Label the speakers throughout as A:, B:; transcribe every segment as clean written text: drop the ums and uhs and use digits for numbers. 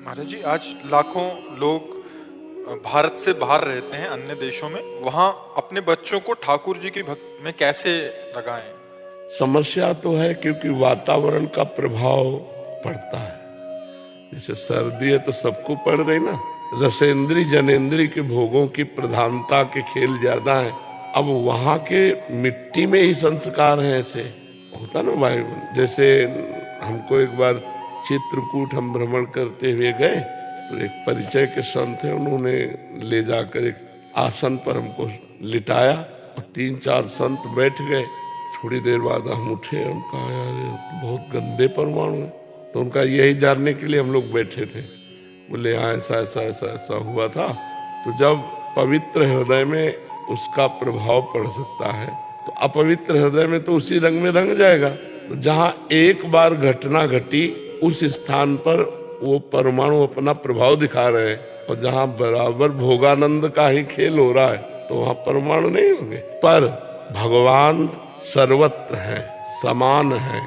A: महाराज जी, आज लाखों लोग भारत से बाहर रहते हैं, अन्य देशों में। वहां अपने बच्चों को ठाकुर जी की भक्ति में कैसे लगाएं?
B: समस्या तो है क्योंकि वातावरण का प्रभाव पड़ता है। जैसे सर्दी है तो सबको पड़ रही ना। रसेंद्री जनेंद्री के भोगों की प्रधानता के खेल ज्यादा है। अब वहां के मिट्टी में ही संस्कार हैं, ऐसे होता ना भाई। जैसे हमको एक बार चित्रकूट हम भ्रमण करते हुए गए तो एक परिचय के संत है, उन्होंने ले जाकर एक आसन पर हमको लिटाया और 3-4 संत बैठ गए। थोड़ी देर बाद हम उठे, हम कहा यार बहुत गंदे परमाणु हैं। तो उनका यही जानने के लिए हम लोग बैठे थे। बोले हाँ ऐसा ऐसा ऐसा ऐसा हुआ था। तो जब पवित्र हृदय में उसका प्रभाव पड़ सकता है तो अपवित्र हृदय में तो उसी रंग में रंग जाएगा। तो जहाँ एक बार घटना घटी उस स्थान पर वो परमाणु अपना प्रभाव दिखा रहे हैं, और जहाँ बराबर भोगानंद का ही खेल हो रहा है तो वहाँ परमाणु नहीं होंगे। पर भगवान सर्वत्र है, समान है।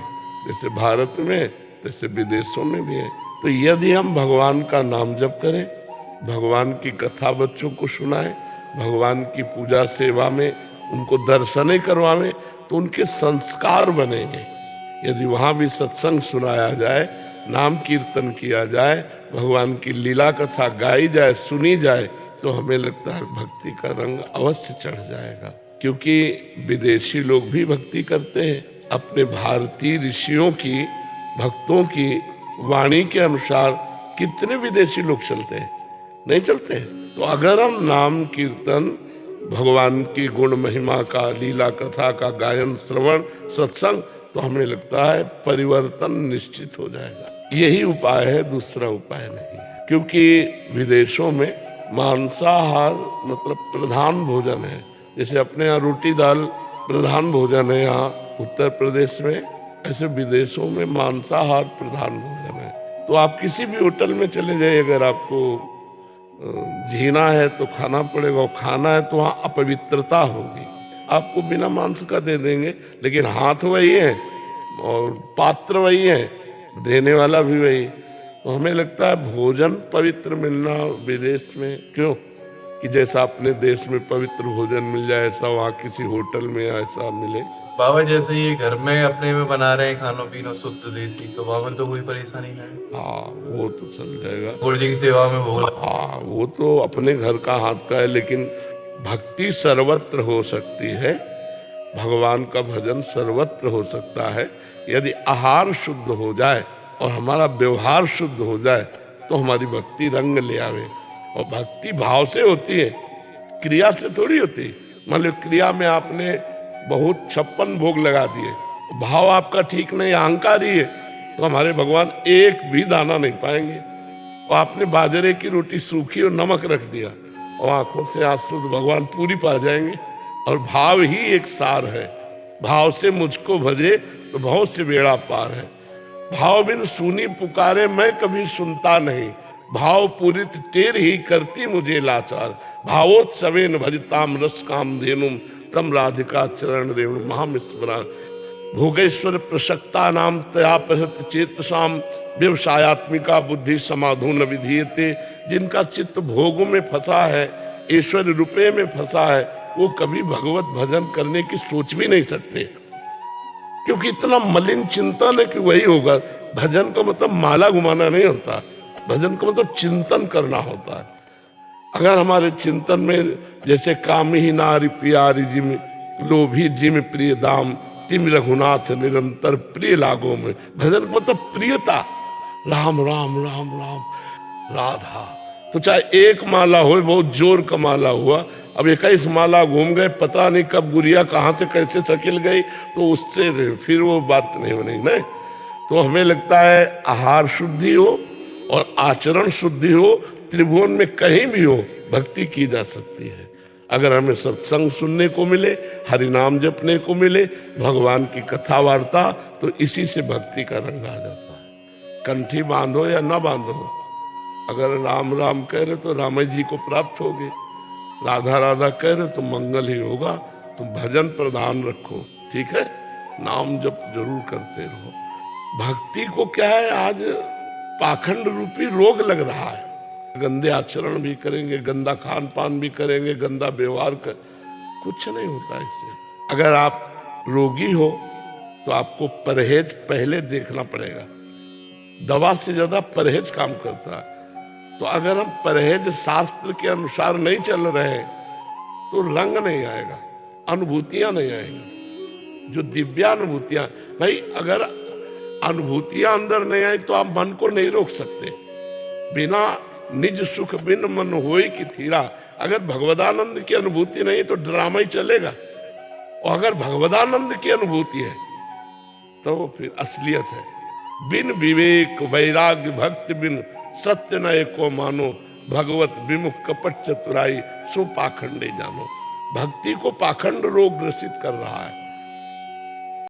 B: जैसे भारत में तैसे विदेशों में भी है। तो यदि हम भगवान का नाम जप करें, भगवान की कथा बच्चों को सुनाएं, भगवान की पूजा सेवा में उनको दर्शन करवाएं, तो उनके संस्कार बनेंगे। यदि वहाँ भी सत्संग सुनाया जाए, नाम कीर्तन किया जाए, भगवान की लीला कथा गाई जाए, सुनी जाए, तो हमें लगता है भक्ति का रंग अवश्य चढ़ जाएगा। क्योंकि विदेशी लोग भी भक्ति करते हैं। अपने भारतीय ऋषियों की, भक्तों की वाणी के अनुसार कितने विदेशी लोग चलते हैं? नहीं चलते हैं। तो अगर हम नाम कीर्तन, भगवान की गुण महिमा का, लीला कथा का गायन, श्रवण, सत्संग, तो हमें लगता है परिवर्तन निश्चित हो जाएगा। यही उपाय है, दूसरा उपाय नहीं है। क्योंकि विदेशों में मांसाहार मतलब प्रधान भोजन है। जैसे अपने यहाँ रोटी दाल प्रधान भोजन है यहाँ उत्तर प्रदेश में, ऐसे विदेशों में मांसाहार प्रधान भोजन है। तो आप किसी भी होटल में चले जाइए, अगर आपको जीना है तो खाना पड़ेगा, और खाना है तो वहाँ अपवित्रता होगी। आपको बिना मांस का दे देंगे, लेकिन हाथ वही है और पात्र वही है, देने वाला भी वही। तो हमें लगता है भोजन पवित्र मिलना विदेश में क्यों, कि जैसा अपने देश में पवित्र भोजन मिल जाए ऐसा वहाँ किसी होटल में ऐसा मिले।
C: बाबा जैसे ये घर में अपने में बना रहे हैं खानो पीनो शुद्ध देसी, तो बाबा तो कोई परेशानी है?
B: हाँ वो तो चल जाएगा।
C: गुरु जी की सेवा में भोग।
B: हाँ वो तो अपने घर का हाथ का है, लेकिन भक्ति सर्वत्र हो सकती है, भगवान का भजन सर्वत्र हो सकता है। यदि आहार शुद्ध हो जाए और हमारा व्यवहार शुद्ध हो जाए तो हमारी भक्ति रंग ले आवे। और भक्ति भाव से होती है, क्रिया से थोड़ी होती। मान लो क्रिया में आपने बहुत 56 भोग लगा दिए, भाव आपका ठीक नहीं, अहंकारी है, तो हमारे भगवान एक भी दाना नहीं पाएंगे। और आपने बाजरे की रोटी सूखी और नमक रख दिया और आंखों से आंसू, तो भगवान पूरी पा जाएंगे। और भाव ही एक सार है। भाव से मुझको भजे तो बहुत से बेड़ा पार है। भाव बिन सुनी पुकारे मैं कभी सुनता नहीं, भाव पूरित टेर ही करती मुझे लाचार। भावोत्सवेन भजताम रस काम धेनुम तम राधिका चरण रेणु महामिस्मरा। भोगेश्वर प्रसक्ता नाम तया प्रहत चेतसाम व्यवसायत्मिका बुद्धि समाधो न विधीयते। जिनका चित्त भोगों में फंसा है, ईश्वर रुपये में फंसा है, वो कभी भगवत भजन करने की सोच भी नहीं सकते। क्योंकि इतना मलिन चिंतन है कि वही होगा। भजन का मतलब माला घुमाना नहीं होता, भजन का मतलब चिंतन करना होता है। अगर हमारे चिंतन में जैसे काम ही नारी प्यारी जिम लोभी जिम प्रिय दाम तिम रघुनाथ निरंतर प्रिय लागो में। भजन का मतलब प्रियता, राम राम राम राम राधा। तो चाहे एक माला हो, बहुत जोर का माला हुआ, अब 21 माला घूम गए, पता नहीं कब गुड़िया कहाँ से कैसे सकिल गई, तो उससे फिर वो बात नहीं बनेगी। नहीं तो हमें लगता है आहार शुद्धि हो और आचरण शुद्धि हो, त्रिभुवन में कहीं भी हो भक्ति की जा सकती है। अगर हमें सत्संग सुनने को मिले, हरि नाम जपने को मिले, भगवान की कथा वार्ता, तो इसी से भक्ति का रंग आ जाता है। कंठी बांधो या न बांधो, अगर राम राम कह रहे तो राम जी को प्राप्त होगे, राधा राधा कह रहे तो मंगल ही होगा। तो भजन प्रधान रखो, ठीक है, नाम जप जरूर करते रहो। भक्ति को क्या है, आज पाखंड रूपी रोग लग रहा है। गंदे आचरण भी करेंगे, गंदा खान पान भी करेंगे, गंदा व्यवहार कर, कुछ नहीं होता इससे। अगर आप रोगी हो तो आपको परहेज पहले देखना पड़ेगा। दवा से ज्यादा परहेज काम करता है। तो अगर हम परहेज शास्त्र के अनुसार नहीं चल रहे हैं तो रंग नहीं आएगा, अनुभूतियां नहीं आएंगी, जो दिव्यानुभूतियां। भाई अगर अनुभूतियां अंदर नहीं आई तो आप मन को नहीं रोक सकते। बिना निज सुख बिन मन होई की थीरा। अगर भगवदानंद की अनुभूति नहीं तो ड्रामा ही चलेगा, और अगर भगवदानंद की अनुभूति है तो फिर असलियत है। बिन विवेक वैराग्य भक्ति बिन सत्य न एको मानो, भगवत विमुख कपट चतुराई सो पाखंडे जानो। भक्ति को पाखंड रोग ग्रसित कर रहा है।